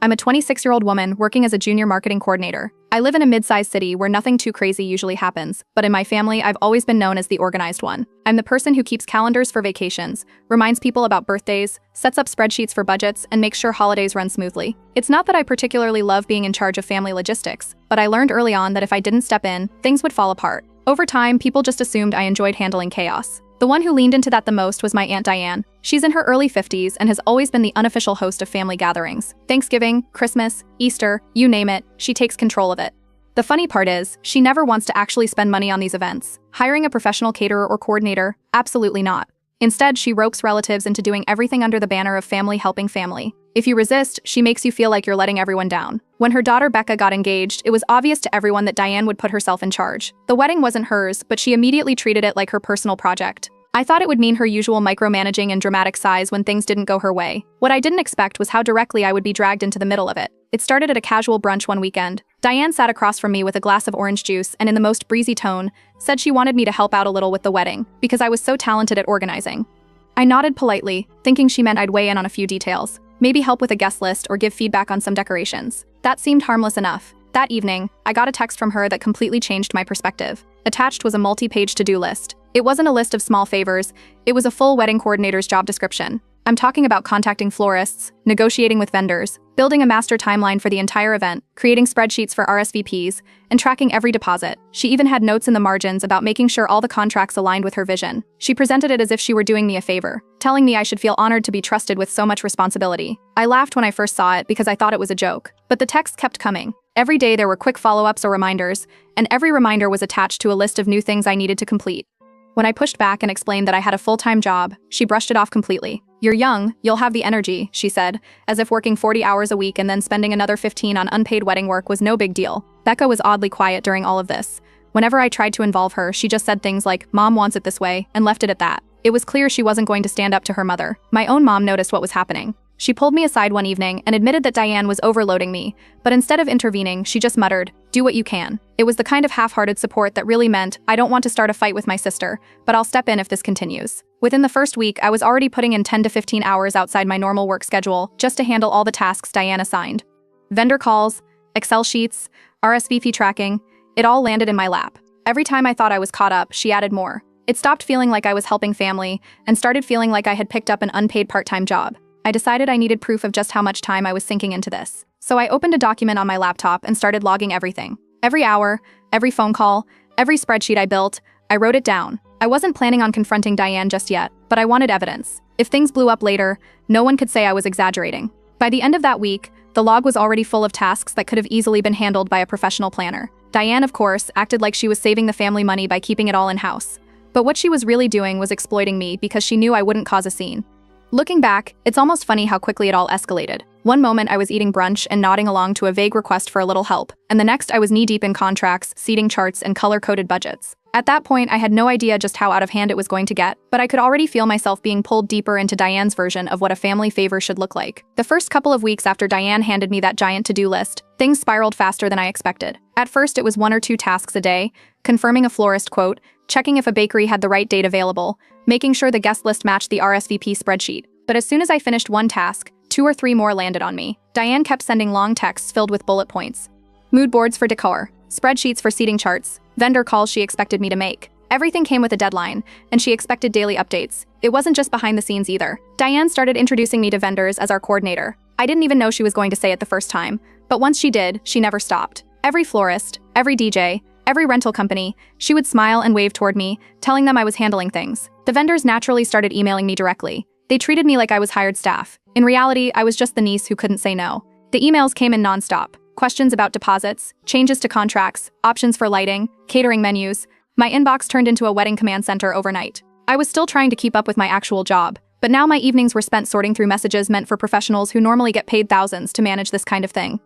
I'm a 26-year-old woman working as a junior marketing coordinator. I live in a mid-sized city where nothing too crazy usually happens, but in my family, I've always been known as the organized one. I'm the person who keeps calendars for vacations, reminds people about birthdays, sets up spreadsheets for budgets, and makes sure holidays run smoothly. It's not that I particularly love being in charge of family logistics, but I learned early on that if I didn't step in, things would fall apart. Over time, people just assumed I enjoyed handling chaos. The one who leaned into that the most was my Aunt Diane. She's in her early 50s and has always been the unofficial host of family gatherings. Thanksgiving, Christmas, Easter, you name it, she takes control of it. The funny part is, she never wants to actually spend money on these events. Hiring a professional caterer or coordinator? Absolutely not. Instead, she ropes relatives into doing everything under the banner of family helping family. If you resist, she makes you feel like you're letting everyone down. When her daughter Becca got engaged, it was obvious to everyone that Diane would put herself in charge. The wedding wasn't hers, but she immediately treated it like her personal project. I thought it would mean her usual micromanaging and dramatic sighs when things didn't go her way. What I didn't expect was how directly I would be dragged into the middle of it. It started at a casual brunch one weekend. Diane sat across from me with a glass of orange juice and in the most breezy tone, said she wanted me to help out a little with the wedding, because I was so talented at organizing. I nodded politely, thinking she meant I'd weigh in on a few details. Maybe help with a guest list or give feedback on some decorations. That seemed harmless enough. That evening, I got a text from her that completely changed my perspective. Attached was a multi-page to-do list. It wasn't a list of small favors, it was a full wedding coordinator's job description. I'm talking about contacting florists, negotiating with vendors, building a master timeline for the entire event, creating spreadsheets for RSVPs, and tracking every deposit. She even had notes in the margins about making sure all the contracts aligned with her vision. She presented it as if she were doing me a favor, telling me I should feel honored to be trusted with so much responsibility. I laughed when I first saw it because I thought it was a joke, but the texts kept coming. Every day there were quick follow-ups or reminders, and every reminder was attached to a list of new things I needed to complete. When I pushed back and explained that I had a full-time job, she brushed it off completely. "You're young, you'll have the energy," she said, as if working 40 hours a week and then spending another 15 on unpaid wedding work was no big deal. Becca was oddly quiet during all of this. Whenever I tried to involve her, she just said things like, "Mom wants it this way," and left it at that. It was clear she wasn't going to stand up to her mother. My own mom noticed what was happening. She pulled me aside one evening and admitted that Diane was overloading me, but instead of intervening, she just muttered, "Do what you can." It was the kind of half-hearted support that really meant, I don't want to start a fight with my sister, but I'll step in if this continues. Within the first week, I was already putting in 10 to 15 hours outside my normal work schedule just to handle all the tasks Diane assigned. Vendor calls, Excel sheets, RSVP tracking, it all landed in my lap. Every time I thought I was caught up, she added more. It stopped feeling like I was helping family and started feeling like I had picked up an unpaid part-time job. I decided I needed proof of just how much time I was sinking into this. So I opened a document on my laptop and started logging everything. Every hour, every phone call, every spreadsheet I built, I wrote it down. I wasn't planning on confronting Diane just yet, but I wanted evidence. If things blew up later, no one could say I was exaggerating. By the end of that week, the log was already full of tasks that could have easily been handled by a professional planner. Diane, of course, acted like she was saving the family money by keeping it all in-house. But what she was really doing was exploiting me because she knew I wouldn't cause a scene. Looking back, it's almost funny how quickly it all escalated. One moment I was eating brunch and nodding along to a vague request for a little help, and the next I was knee-deep in contracts, seating charts, and color-coded budgets. At that point, I had no idea just how out of hand it was going to get, but I could already feel myself being pulled deeper into Diane's version of what a family favor should look like. The first couple of weeks after Diane handed me that giant to-do list, things spiraled faster than I expected. At first, it was 1 or 2 tasks a day, confirming a florist quote, checking if a bakery had the right date available, making sure the guest list matched the RSVP spreadsheet. But as soon as I finished one task, 2 or 3 more landed on me. Diane kept sending long texts filled with bullet points. Mood boards for decor, spreadsheets for seating charts, vendor calls she expected me to make. Everything came with a deadline, and she expected daily updates. It wasn't just behind the scenes either. Diane started introducing me to vendors as our coordinator. I didn't even know she was going to say it the first time, but once she did, she never stopped. Every florist, every DJ, every rental company, she would smile and wave toward me, telling them I was handling things. The vendors naturally started emailing me directly. They treated me like I was hired staff. In reality, I was just the niece who couldn't say no. The emails came in nonstop. Questions about deposits, changes to contracts, options for lighting, catering menus. My inbox turned into a wedding command center overnight. I was still trying to keep up with my actual job, but now my evenings were spent sorting through messages meant for professionals who normally get paid thousands to manage this kind of thing.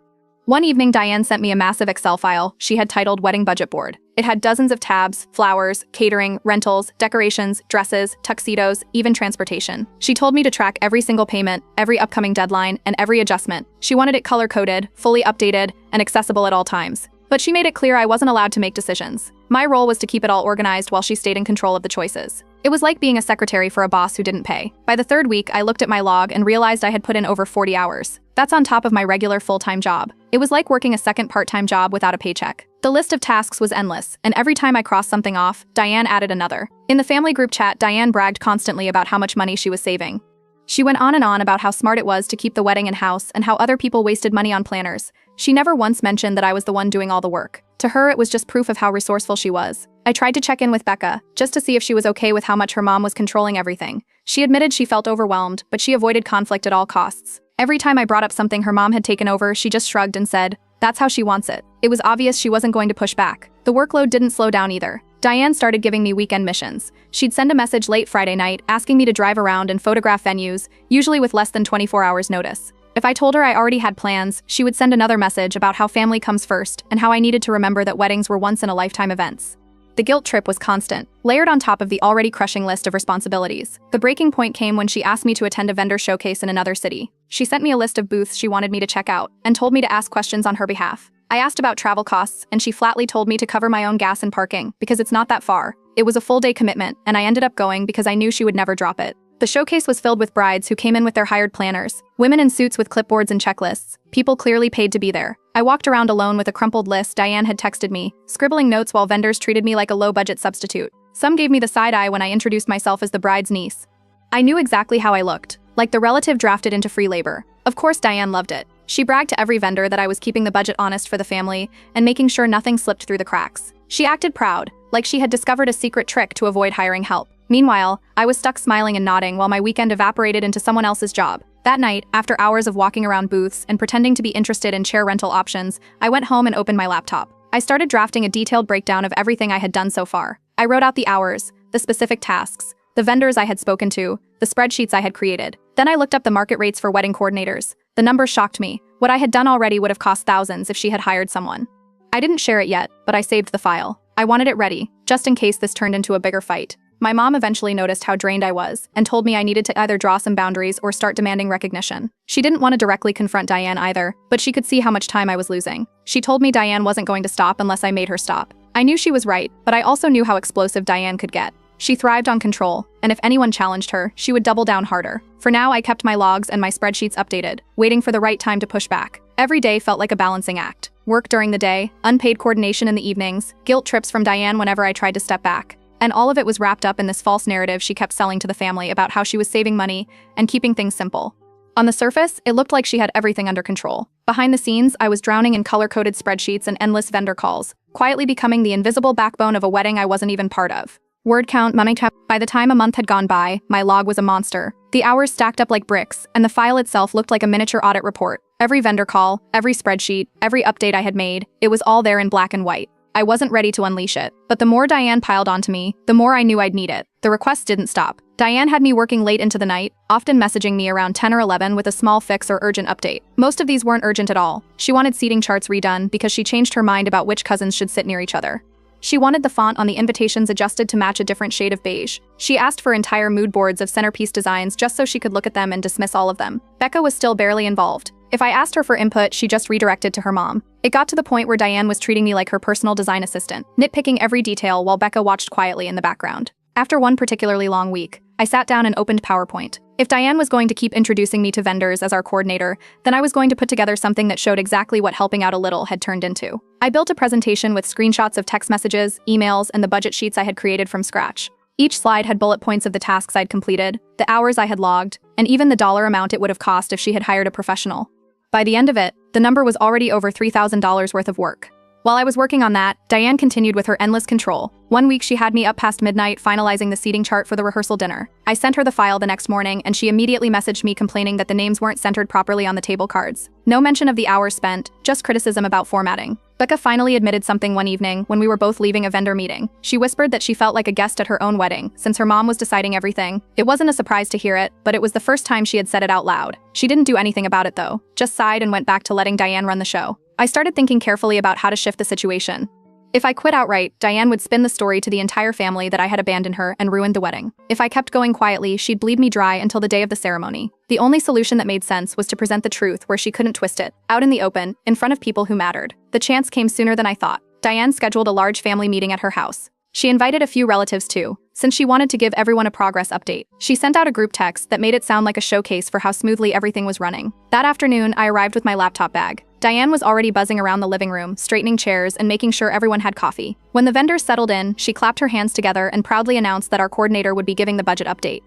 One evening, Diane sent me a massive Excel file she had titled Wedding Budget Board. It had dozens of tabs, flowers, catering, rentals, decorations, dresses, tuxedos, even transportation. She told me to track every single payment, every upcoming deadline, and every adjustment. She wanted it color-coded, fully updated, and accessible at all times. But she made it clear I wasn't allowed to make decisions. My role was to keep it all organized while she stayed in control of the choices. It was like being a secretary for a boss who didn't pay. By the third week, I looked at my log and realized I had put in over 40 hours. That's on top of my regular full-time job. It was like working a second part-time job without a paycheck. The list of tasks was endless, and every time I crossed something off, Diane added another. In the family group chat, Diane bragged constantly about how much money she was saving. She went on and on about how smart it was to keep the wedding in-house and how other people wasted money on planners. She never once mentioned that I was the one doing all the work. To her, it was just proof of how resourceful she was. I tried to check in with Becca, just to see if she was okay with how much her mom was controlling everything. She admitted she felt overwhelmed, but she avoided conflict at all costs. Every time I brought up something her mom had taken over, she just shrugged and said, "That's how she wants it." It was obvious she wasn't going to push back. The workload didn't slow down either. Diane started giving me weekend missions. She'd send a message late Friday night asking me to drive around and photograph venues, usually with less than 24 hours notice. If I told her I already had plans, she would send another message about how family comes first and how I needed to remember that weddings were once-in-a-lifetime events. The guilt trip was constant, layered on top of the already crushing list of responsibilities. The breaking point came when she asked me to attend a vendor showcase in another city. She sent me a list of booths she wanted me to check out and told me to ask questions on her behalf. I asked about travel costs, and she flatly told me to cover my own gas and parking because it's not that far. It was a full-day commitment, and I ended up going because I knew she would never drop it. The showcase was filled with brides who came in with their hired planners, women in suits with clipboards and checklists, people clearly paid to be there. I walked around alone with a crumpled list Diane had texted me, scribbling notes while vendors treated me like a low-budget substitute. Some gave me the side eye when I introduced myself as the bride's niece. I knew exactly how I looked, like the relative drafted into free labor. Of course, Diane loved it. She bragged to every vendor that I was keeping the budget honest for the family and making sure nothing slipped through the cracks. She acted proud, like she had discovered a secret trick to avoid hiring help. Meanwhile, I was stuck smiling and nodding while my weekend evaporated into someone else's job. That night, after hours of walking around booths and pretending to be interested in chair rental options, I went home and opened my laptop. I started drafting a detailed breakdown of everything I had done so far. I wrote out the hours, the specific tasks, the vendors I had spoken to, the spreadsheets I had created. Then I looked up the market rates for wedding coordinators. The numbers shocked me. What I had done already would have cost thousands if she had hired someone. I didn't share it yet, but I saved the file. I wanted it ready, just in case this turned into a bigger fight. My mom eventually noticed how drained I was and told me I needed to either draw some boundaries or start demanding recognition. She didn't want to directly confront Diane either, but she could see how much time I was losing. She told me Diane wasn't going to stop unless I made her stop. I knew she was right, but I also knew how explosive Diane could get. She thrived on control, and if anyone challenged her, she would double down harder. For now, I kept my logs and my spreadsheets updated, waiting for the right time to push back. Every day felt like a balancing act. Work during the day, unpaid coordination in the evenings, guilt trips from Diane whenever I tried to step back. And all of it was wrapped up in this false narrative she kept selling to the family about how she was saving money and keeping things simple. On the surface, it looked like she had everything under control. Behind the scenes, I was drowning in color-coded spreadsheets and endless vendor calls, quietly becoming the invisible backbone of a wedding I wasn't even part of. Word count, money count. By the time a month had gone by, my log was a monster. The hours stacked up like bricks, and the file itself looked like a miniature audit report. Every vendor call, every spreadsheet, every update I had made, it was all there in black and white. I wasn't ready to unleash it, but the more Diane piled onto me, the more I knew I'd need it. The requests didn't stop. Diane had me working late into the night, often messaging me around 10 or 11 with a small fix or urgent update. Most of these weren't urgent at all. She wanted seating charts redone because she changed her mind about which cousins should sit near each other. She wanted the font on the invitations adjusted to match a different shade of beige. She asked for entire mood boards of centerpiece designs just so she could look at them and dismiss all of them. Becca was still barely involved. If I asked her for input, she just redirected to her mom. It got to the point where Diane was treating me like her personal design assistant, nitpicking every detail while Becca watched quietly in the background. After one particularly long week, I sat down and opened PowerPoint. If Diane was going to keep introducing me to vendors as our coordinator, then I was going to put together something that showed exactly what helping out a little had turned into. I built a presentation with screenshots of text messages, emails, and the budget sheets I had created from scratch. Each slide had bullet points of the tasks I'd completed, the hours I had logged, and even the dollar amount it would have cost if she had hired a professional. By the end of it, the number was already over $3,000 worth of work. While I was working on that, Diane continued with her endless control. One week she had me up past midnight finalizing the seating chart for the rehearsal dinner. I sent her the file the next morning and she immediately messaged me complaining that the names weren't centered properly on the table cards. No mention of the hours spent, just criticism about formatting. Becca finally admitted something one evening when we were both leaving a vendor meeting. She whispered that she felt like a guest at her own wedding, since her mom was deciding everything. It wasn't a surprise to hear it, but it was the first time she had said it out loud. She didn't do anything about it though, just sighed and went back to letting Diane run the show. I started thinking carefully about how to shift the situation. If I quit outright, Diane would spin the story to the entire family that I had abandoned her and ruined the wedding. If I kept going quietly, she'd bleed me dry until the day of the ceremony. The only solution that made sense was to present the truth where she couldn't twist it, out in the open, in front of people who mattered. The chance came sooner than I thought. Diane scheduled a large family meeting at her house. She invited a few relatives too, since she wanted to give everyone a progress update. She sent out a group text that made it sound like a showcase for how smoothly everything was running. That afternoon, I arrived with my laptop bag. Diane was already buzzing around the living room, straightening chairs and making sure everyone had coffee. When the vendors settled in, she clapped her hands together and proudly announced that our coordinator would be giving the budget update.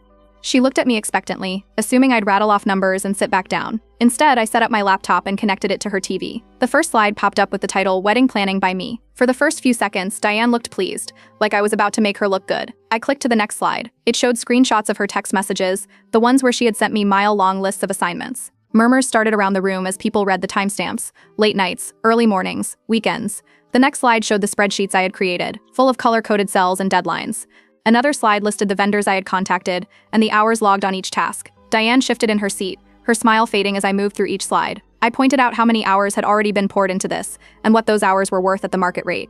She looked at me expectantly, assuming I'd rattle off numbers and sit back down. Instead, I set up my laptop and connected it to her TV. The first slide popped up with the title, Wedding Planning by Me. For the first few seconds, Diane looked pleased, like I was about to make her look good. I clicked to the next slide. It showed screenshots of her text messages, the ones where she had sent me mile-long lists of assignments. Murmurs started around the room as people read the timestamps, late nights, early mornings, weekends. The next slide showed the spreadsheets I had created, full of color-coded cells and deadlines. Another slide listed the vendors I had contacted and the hours logged on each task. Diane shifted in her seat, her smile fading as I moved through each slide. I pointed out how many hours had already been poured into this, and what those hours were worth at the market rate.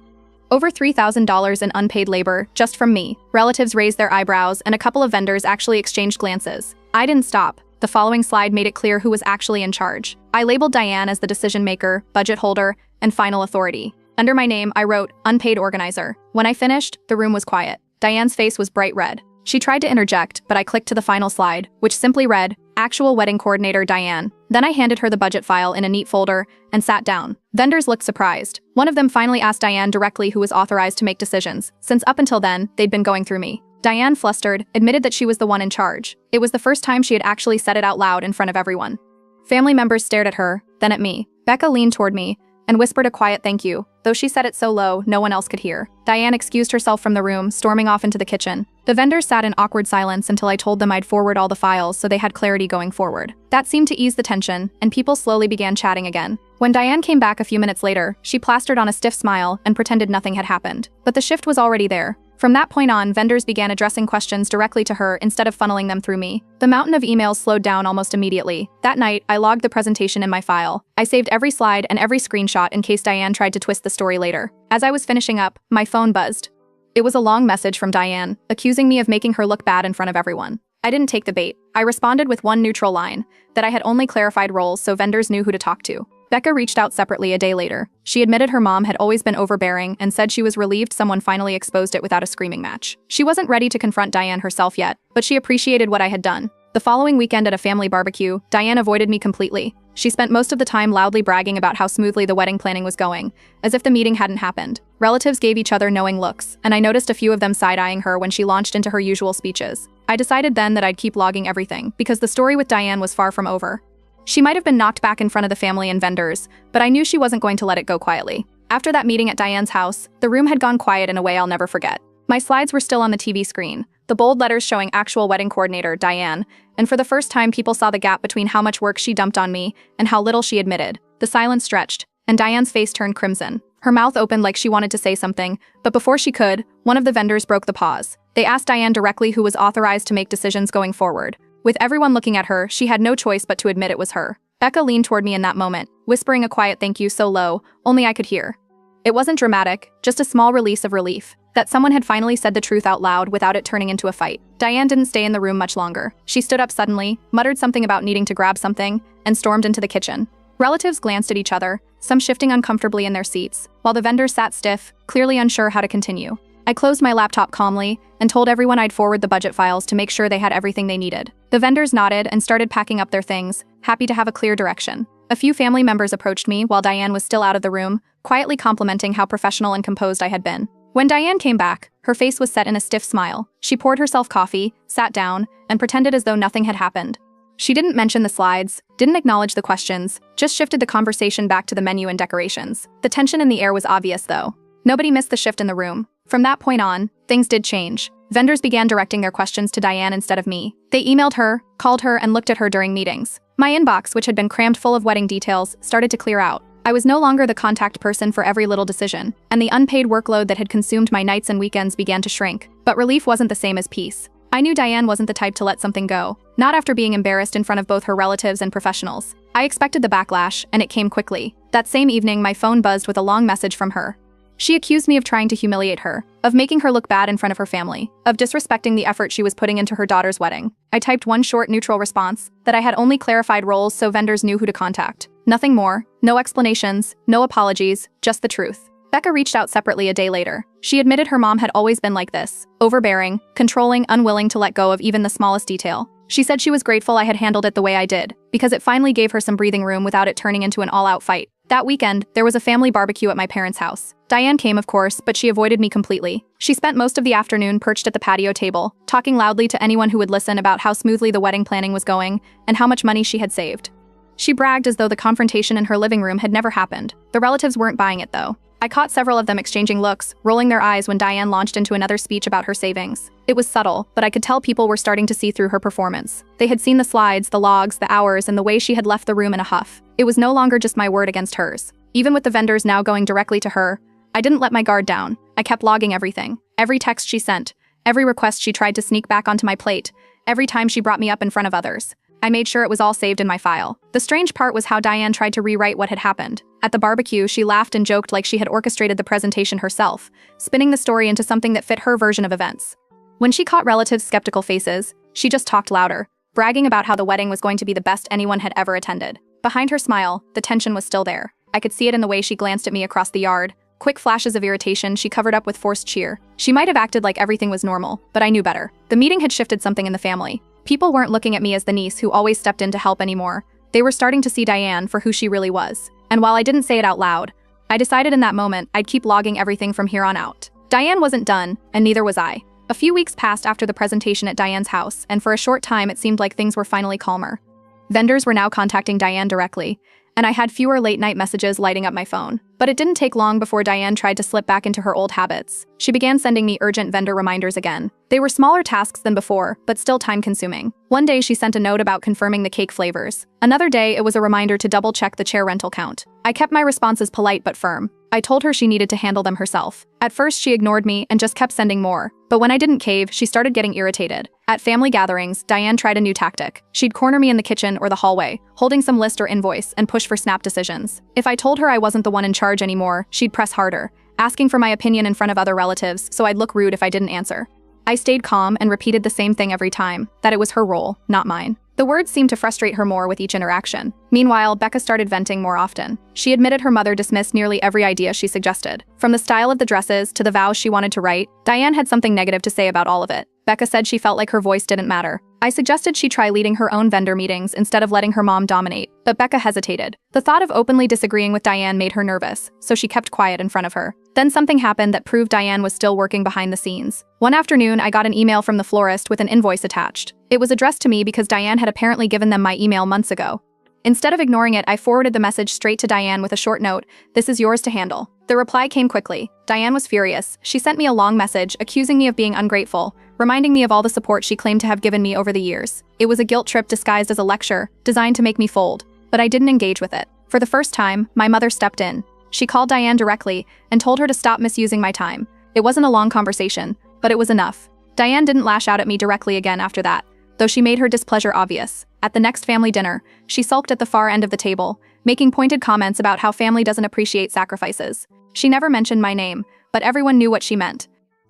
Over $3,000 in unpaid labor, just from me. Relatives raised their eyebrows, and a couple of vendors actually exchanged glances. I didn't stop. The following slide made it clear who was actually in charge. I labeled Diane as the decision maker, budget holder, and final authority. Under my name, I wrote, Unpaid Organizer. When I finished, the room was quiet. Diane's face was bright red. She tried to interject, but I clicked to the final slide, which simply read, Actual Wedding Coordinator Diane. Then I handed her the budget file in a neat folder and sat down. Vendors looked surprised. One of them finally asked Diane directly who was authorized to make decisions, since up until then, they'd been going through me. Diane, flustered, admitted that she was the one in charge. It was the first time she had actually said it out loud in front of everyone. Family members stared at her, then at me. Becca leaned toward me and whispered a quiet thank you. Though she said it so low, no one else could hear. Diane excused herself from the room, storming off into the kitchen. The vendors sat in awkward silence until I told them I'd forward all the files so they had clarity going forward. That seemed to ease the tension, and people slowly began chatting again. When Diane came back a few minutes later, she plastered on a stiff smile and pretended nothing had happened. But the shift was already there. From that point on, vendors began addressing questions directly to her instead of funneling them through me. The mountain of emails slowed down almost immediately. That night, I logged the presentation in my file. I saved every slide and every screenshot in case Diane tried to twist the story later. As I was finishing up, my phone buzzed. It was a long message from Diane, accusing me of making her look bad in front of everyone. I didn't take the bait. I responded with one neutral line, that I had only clarified roles so vendors knew who to talk to. Becca reached out separately a day later. She admitted her mom had always been overbearing and said she was relieved someone finally exposed it without a screaming match. She wasn't ready to confront Diane herself yet, but she appreciated what I had done. The following weekend at a family barbecue, Diane avoided me completely. She spent most of the time loudly bragging about how smoothly the wedding planning was going, as if the meeting hadn't happened. Relatives gave each other knowing looks, and I noticed a few of them side-eyeing her when she launched into her usual speeches. I decided then that I'd keep logging everything, because the story with Diane was far from over. She might have been knocked back in front of the family and vendors, but I knew she wasn't going to let it go quietly. After that meeting at Diane's house, the room had gone quiet in a way I'll never forget. My slides were still on the TV screen, the bold letters showing Actual Wedding Coordinator, Diane, and for the first time people saw the gap between how much work she dumped on me and how little she admitted. The silence stretched, and Diane's face turned crimson. Her mouth opened like she wanted to say something, but before she could, one of the vendors broke the pause. They asked Diane directly who was authorized to make decisions going forward. With everyone looking at her, she had no choice but to admit it was her. Becca leaned toward me in that moment, whispering a quiet thank you so low, only I could hear. It wasn't dramatic, just a small release of relief, that someone had finally said the truth out loud without it turning into a fight. Diane didn't stay in the room much longer. She stood up suddenly, muttered something about needing to grab something, and stormed into the kitchen. Relatives glanced at each other, some shifting uncomfortably in their seats, while the vendors sat stiff, clearly unsure how to continue. I closed my laptop calmly and told everyone I'd forward the budget files to make sure they had everything they needed. The vendors nodded and started packing up their things, happy to have a clear direction. A few family members approached me while Diane was still out of the room, quietly complimenting how professional and composed I had been. When Diane came back, her face was set in a stiff smile. She poured herself coffee, sat down, and pretended as though nothing had happened. She didn't mention the slides, didn't acknowledge the questions, just shifted the conversation back to the menu and decorations. The tension in the air was obvious, though. Nobody missed the shift in the room. From that point on, things did change. Vendors began directing their questions to Diane instead of me. They emailed her, called her, and looked at her during meetings. My inbox, which had been crammed full of wedding details, started to clear out. I was no longer the contact person for every little decision, and the unpaid workload that had consumed my nights and weekends began to shrink. But relief wasn't the same as peace. I knew Diane wasn't the type to let something go, not after being embarrassed in front of both her relatives and professionals. I expected the backlash, and it came quickly. That same evening, my phone buzzed with a long message from her. She accused me of trying to humiliate her, of making her look bad in front of her family, of disrespecting the effort she was putting into her daughter's wedding. I typed one short, neutral response, that I had only clarified roles so vendors knew who to contact. Nothing more, no explanations, no apologies, just the truth. Becca reached out separately a day later. She admitted her mom had always been like this, overbearing, controlling, unwilling to let go of even the smallest detail. She said she was grateful I had handled it the way I did, because it finally gave her some breathing room without it turning into an all-out fight. That weekend, there was a family barbecue at my parents' house. Diane came, of course, but she avoided me completely. She spent most of the afternoon perched at the patio table, talking loudly to anyone who would listen about how smoothly the wedding planning was going and how much money she had saved. She bragged as though the confrontation in her living room had never happened. The relatives weren't buying it, though. I caught several of them exchanging looks, rolling their eyes when Diane launched into another speech about her savings. It was subtle, but I could tell people were starting to see through her performance. They had seen the slides, the logs, the hours, and the way she had left the room in a huff. It was no longer just my word against hers. Even with the vendors now going directly to her, I didn't let my guard down. I kept logging everything. Every text she sent, every request she tried to sneak back onto my plate, every time she brought me up in front of others. I made sure it was all saved in my file. The strange part was how Diane tried to rewrite what had happened. At the barbecue, she laughed and joked like she had orchestrated the presentation herself, spinning the story into something that fit her version of events. When she caught relatives' skeptical faces, she just talked louder, bragging about how the wedding was going to be the best anyone had ever attended. Behind her smile, the tension was still there. I could see it in the way she glanced at me across the yard. Quick flashes of irritation she covered up with forced cheer. She might have acted like everything was normal, but I knew better. The meeting had shifted something in the family. People weren't looking at me as the niece who always stepped in to help anymore. They were starting to see Diane for who she really was. And while I didn't say it out loud, I decided in that moment I'd keep logging everything from here on out. Diane wasn't done, and neither was I. A few weeks passed after the presentation at Diane's house, and for a short time it seemed like things were finally calmer. Vendors were now contacting Diane directly, and I had fewer late-night messages lighting up my phone. But it didn't take long before Diane tried to slip back into her old habits. She began sending me urgent vendor reminders again. They were smaller tasks than before, but still time-consuming. One day she sent a note about confirming the cake flavors. Another day it was a reminder to double-check the chair rental count. I kept my responses polite but firm. I told her she needed to handle them herself. At first she ignored me and just kept sending more. But when I didn't cave, she started getting irritated. At family gatherings, Diane tried a new tactic. She'd corner me in the kitchen or the hallway, holding some list or invoice, and push for snap decisions. If I told her I wasn't the one in charge anymore, she'd press harder, asking for my opinion in front of other relatives, so I'd look rude if I didn't answer. I stayed calm and repeated the same thing every time, that it was her role, not mine. The words seemed to frustrate her more with each interaction. Meanwhile, Becca started venting more often. She admitted her mother dismissed nearly every idea she suggested. From the style of the dresses to the vows she wanted to write, Diane had something negative to say about all of it. Becca said she felt like her voice didn't matter. I suggested she try leading her own vendor meetings instead of letting her mom dominate, but Becca hesitated. The thought of openly disagreeing with Diane made her nervous, so she kept quiet in front of her. Then something happened that proved Diane was still working behind the scenes. One afternoon, I got an email from the florist with an invoice attached. It was addressed to me because Diane had apparently given them my email months ago. Instead of ignoring it, I forwarded the message straight to Diane with a short note, "This is yours to handle." The reply came quickly. Diane was furious. She sent me a long message, accusing me of being ungrateful, reminding me of all the support she claimed to have given me over the years. It was a guilt trip disguised as a lecture, designed to make me fold, but I didn't engage with it. For the first time, my mother stepped in. She called Diane directly and told her to stop misusing my time. It wasn't a long conversation, but it was enough. Diane didn't lash out at me directly again after that, though she made her displeasure obvious. At the next family dinner, she sulked at the far end of the table, making pointed comments about how family doesn't appreciate sacrifices. She never mentioned my name, but everyone knew what she meant.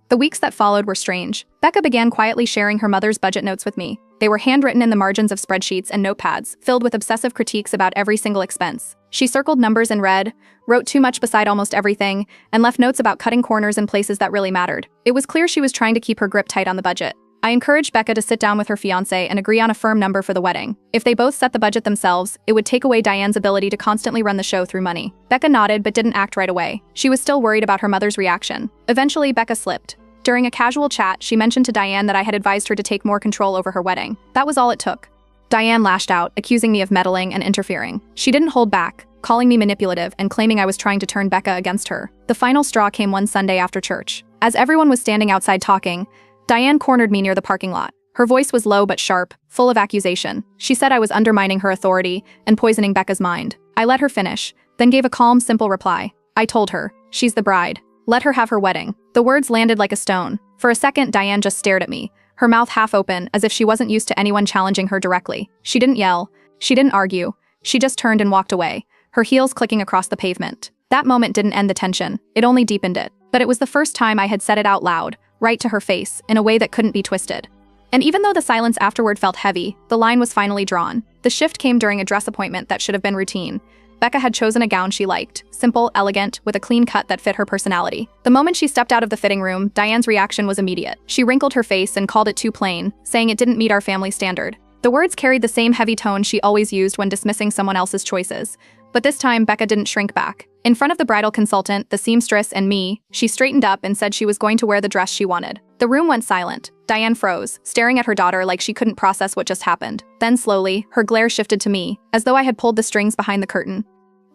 The weeks that followed were strange. Becca began quietly sharing her mother's budget notes with me. They were handwritten in the margins of spreadsheets and notepads, filled with obsessive critiques about every single expense. She circled numbers in red, wrote too much beside almost everything, and left notes about cutting corners in places that really mattered. It was clear she was trying to keep her grip tight on the budget. I encouraged Becca to sit down with her fiancé and agree on a firm number for the wedding. If they both set the budget themselves, it would take away Diane's ability to constantly run the show through money. Becca nodded but didn't act right away. She was still worried about her mother's reaction. Eventually, Becca slipped. During a casual chat, she mentioned to Diane that I had advised her to take more control over her wedding. That was all it took. Diane lashed out, accusing me of meddling and interfering. She didn't hold back, calling me manipulative and claiming I was trying to turn Becca against her. The final straw came one Sunday after church. As everyone was standing outside talking, Diane cornered me near the parking lot. Her voice was low but sharp, full of accusation. She said I was undermining her authority and poisoning Becca's mind. I let her finish, then gave a calm, simple reply. I told her, "She's the bride. Let her have her wedding." The words landed like a stone. For a second, Diane just stared at me, her mouth half open, as if she wasn't used to anyone challenging her directly. She didn't yell. She didn't argue. She just turned and walked away, her heels clicking across the pavement. That moment didn't end the tension. It only deepened it. But it was the first time I had said it out loud, right to her face, in a way that couldn't be twisted. And even though the silence afterward felt heavy, the line was finally drawn. The shift came during a dress appointment that should have been routine. Becca had chosen a gown she liked, simple, elegant, with a clean cut that fit her personality. The moment she stepped out of the fitting room, Diane's reaction was immediate. She wrinkled her face and called it too plain, saying it didn't meet our family standard. The words carried the same heavy tone she always used when dismissing someone else's choices. But this time, Becca didn't shrink back. In front of the bridal consultant, the seamstress, and me, she straightened up and said she was going to wear the dress she wanted. The room went silent. Diane froze, staring at her daughter like she couldn't process what just happened. Then slowly, her glare shifted to me, as though I had pulled the strings behind the curtain.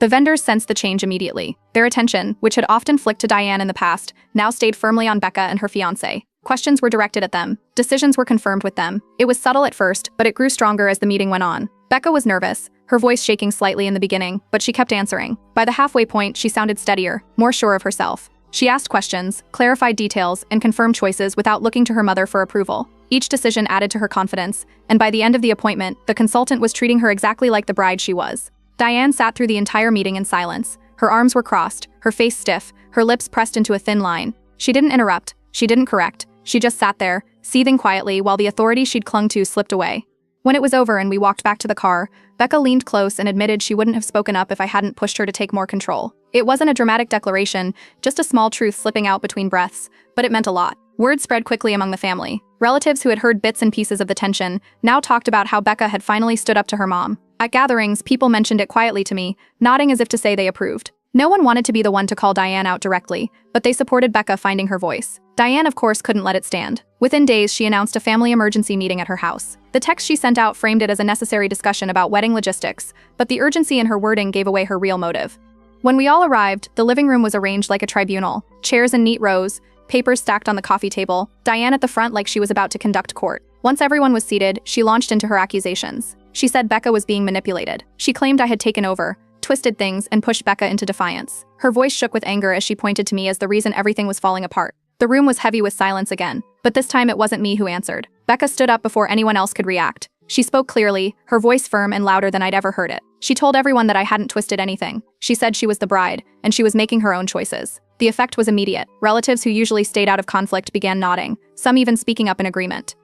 The vendors sensed the change immediately. Their attention, which had often flicked to Diane in the past, now stayed firmly on Becca and her fiancé. Questions were directed at them. Decisions were confirmed with them. It was subtle at first, but it grew stronger as the meeting went on. Becca was nervous, her voice shaking slightly in the beginning, but she kept answering. By the halfway point, she sounded steadier, more sure of herself. She asked questions, clarified details, and confirmed choices without looking to her mother for approval. Each decision added to her confidence, and by the end of the appointment, the consultant was treating her exactly like the bride she was. Diane sat through the entire meeting in silence. Her arms were crossed, her face stiff, her lips pressed into a thin line. She didn't interrupt, she didn't correct, she just sat there, seething quietly while the authority she'd clung to slipped away. When it was over and we walked back to the car, Becca leaned close and admitted she wouldn't have spoken up if I hadn't pushed her to take more control. It wasn't a dramatic declaration, just a small truth slipping out between breaths, but it meant a lot. Word spread quickly among the family. Relatives who had heard bits and pieces of the tension now talked about how Becca had finally stood up to her mom. At gatherings, people mentioned it quietly to me, nodding as if to say they approved. No one wanted to be the one to call Diane out directly, but they supported Becca finding her voice. Diane, of course, couldn't let it stand. Within days, she announced a family emergency meeting at her house. The text she sent out framed it as a necessary discussion about wedding logistics, but the urgency in her wording gave away her real motive. When we all arrived, the living room was arranged like a tribunal, chairs in neat rows, papers stacked on the coffee table, Diane at the front like she was about to conduct court. Once everyone was seated, she launched into her accusations. She said Becca was being manipulated. She claimed I had taken over, twisted things, and pushed Becca into defiance. Her voice shook with anger as she pointed to me as the reason everything was falling apart. The room was heavy with silence again, but this time it wasn't me who answered. Becca stood up before anyone else could react. She spoke clearly, her voice firm and louder than I'd ever heard it. She told everyone that I hadn't twisted anything. She said she was the bride, and she was making her own choices. The effect was immediate. Relatives who usually stayed out of conflict began nodding, some even speaking up in agreement.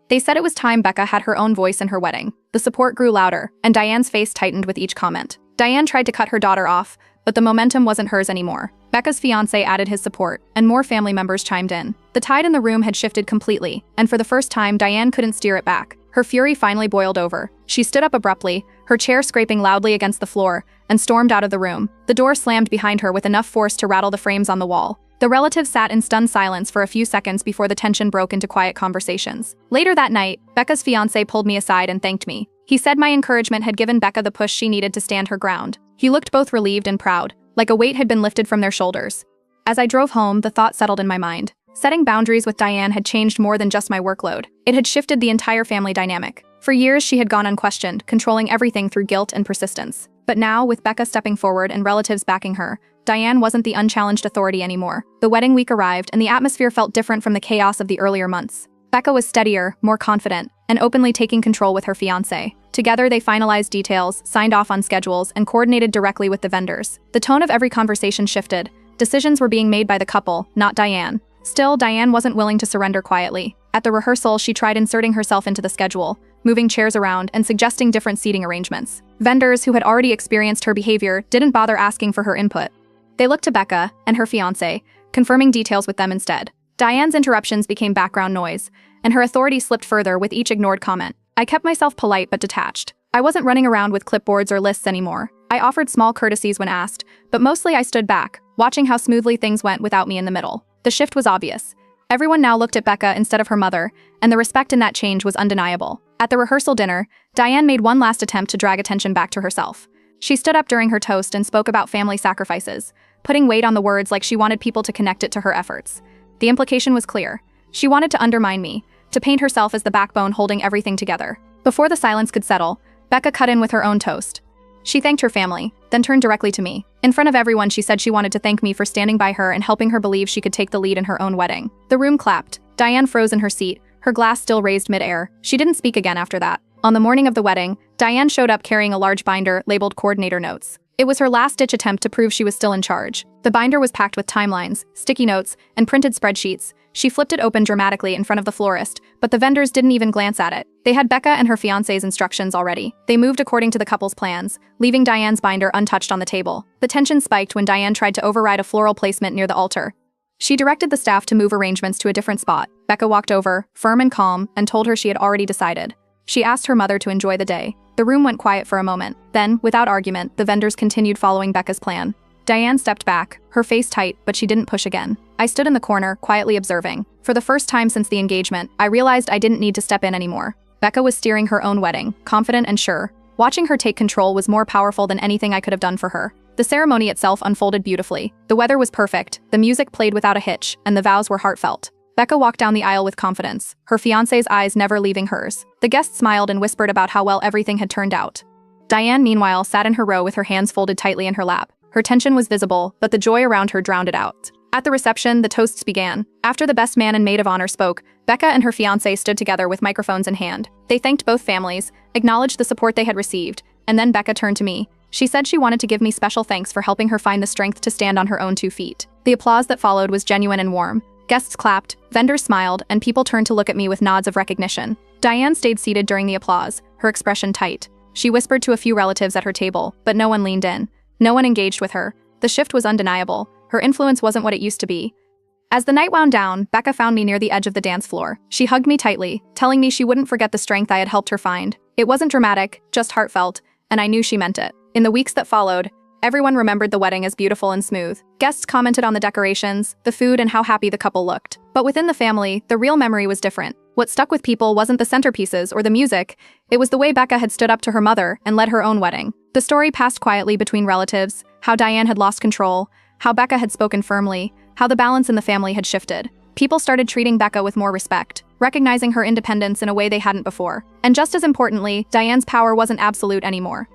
They said it was time Becca had her own voice in her wedding. The support grew louder, and Diane's face tightened with each comment. Diane tried to cut her daughter off, but the momentum wasn't hers anymore. Becca's fiancé added his support, and more family members chimed in. The tide in the room had shifted completely, and for the first time, Diane couldn't steer it back. Her fury finally boiled over. She stood up abruptly, her chair scraping loudly against the floor, and stormed out of the room. The door slammed behind her with enough force to rattle the frames on the wall. The relatives sat in stunned silence for a few seconds before the tension broke into quiet conversations. Later that night, Becca's fiancé pulled me aside and thanked me. He said my encouragement had given Becca the push she needed to stand her ground. He looked both relieved and proud, like a weight had been lifted from their shoulders. As I drove home, the thought settled in my mind. Setting boundaries with Diane had changed more than just my workload. It had shifted the entire family dynamic. For years, she had gone unquestioned, controlling everything through guilt and persistence. But now, with Becca stepping forward and relatives backing her, Diane wasn't the unchallenged authority anymore. The wedding week arrived, and the atmosphere felt different from the chaos of the earlier months. Becca was steadier, more confident, and openly taking control with her fiancé. Together, they finalized details, signed off on schedules, and coordinated directly with the vendors. The tone of every conversation shifted. Decisions were being made by the couple, not Diane. Still, Diane wasn't willing to surrender quietly. At the rehearsal, she tried inserting herself into the schedule, moving chairs around and suggesting different seating arrangements. Vendors who had already experienced her behavior didn't bother asking for her input. They looked to Becca and her fiancé, confirming details with them instead. Diane's interruptions became background noise, and her authority slipped further with each ignored comment. I kept myself polite but detached. I wasn't running around with clipboards or lists anymore. I offered small courtesies when asked, but mostly I stood back, watching how smoothly things went without me in the middle. The shift was obvious. Everyone now looked at Becca instead of her mother, and the respect in that change was undeniable. At the rehearsal dinner, Diane made one last attempt to drag attention back to herself. She stood up during her toast and spoke about family sacrifices, putting weight on the words like she wanted people to connect it to her efforts. The implication was clear. She wanted to undermine me, to paint herself as the backbone holding everything together. Before the silence could settle, Becca cut in with her own toast. She thanked her family, then turned directly to me. In front of everyone, she said she wanted to thank me for standing by her and helping her believe she could take the lead in her own wedding. The room clapped. Diane froze in her seat, her glass still raised mid-air. She didn't speak again after that. On the morning of the wedding, Diane showed up carrying a large binder labeled coordinator notes. It was her last-ditch attempt to prove she was still in charge. The binder was packed with timelines, sticky notes, and printed spreadsheets. She flipped it open dramatically in front of the florist, but the vendors didn't even glance at it. They had Becca and her fiancé's instructions already. They moved according to the couple's plans, leaving Diane's binder untouched on the table. The tension spiked when Diane tried to override a floral placement near the altar. She directed the staff to move arrangements to a different spot. Becca walked over, firm and calm, and told her she had already decided. She asked her mother to enjoy the day. The room went quiet for a moment. Then, without argument, the vendors continued following Becca's plan. Diane stepped back, her face tight, but she didn't push again. I stood in the corner, quietly observing. For the first time since the engagement, I realized I didn't need to step in anymore. Becca was steering her own wedding, confident and sure. Watching her take control was more powerful than anything I could have done for her. The ceremony itself unfolded beautifully. The weather was perfect, the music played without a hitch, and the vows were heartfelt. Becca walked down the aisle with confidence, her fiancé's eyes never leaving hers. The guests smiled and whispered about how well everything had turned out. Diane, meanwhile, sat in her row with her hands folded tightly in her lap. Her tension was visible, but the joy around her drowned it out. At the reception, the toasts began. After the best man and maid of honor spoke, Becca and her fiancé stood together with microphones in hand. They thanked both families, acknowledged the support they had received, and then Becca turned to me. She said she wanted to give me special thanks for helping her find the strength to stand on her own 2 feet. The applause that followed was genuine and warm. Guests clapped, vendors smiled, and people turned to look at me with nods of recognition. Diane stayed seated during the applause, her expression tight. She whispered to a few relatives at her table, but no one leaned in. No one engaged with her. The shift was undeniable. Her influence wasn't what it used to be. As the night wound down, Becca found me near the edge of the dance floor. She hugged me tightly, telling me she wouldn't forget the strength I had helped her find. It wasn't dramatic, just heartfelt, and I knew she meant it. In the weeks that followed, everyone remembered the wedding as beautiful and smooth. Guests commented on the decorations, the food, and how happy the couple looked. But within the family, the real memory was different. What stuck with people wasn't the centerpieces or the music, it was the way Becca had stood up to her mother and led her own wedding. The story passed quietly between relatives, how Diane had lost control, how Becca had spoken firmly, how the balance in the family had shifted. People started treating Becca with more respect, recognizing her independence in a way they hadn't before. And just as importantly, Diane's power wasn't absolute anymore.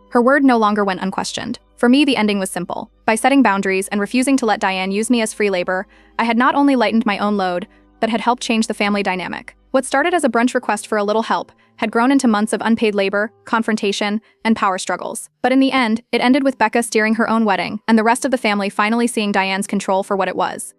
Her word no longer went unquestioned. For me, the ending was simple. By setting boundaries and refusing to let Diane use me as free labor, I had not only lightened my own load, but had helped change the family dynamic. What started as a brunch request for a little help had grown into months of unpaid labor, confrontation, and power struggles. But in the end, it ended with Becca steering her own wedding, and the rest of the family finally seeing Diane's control for what it was.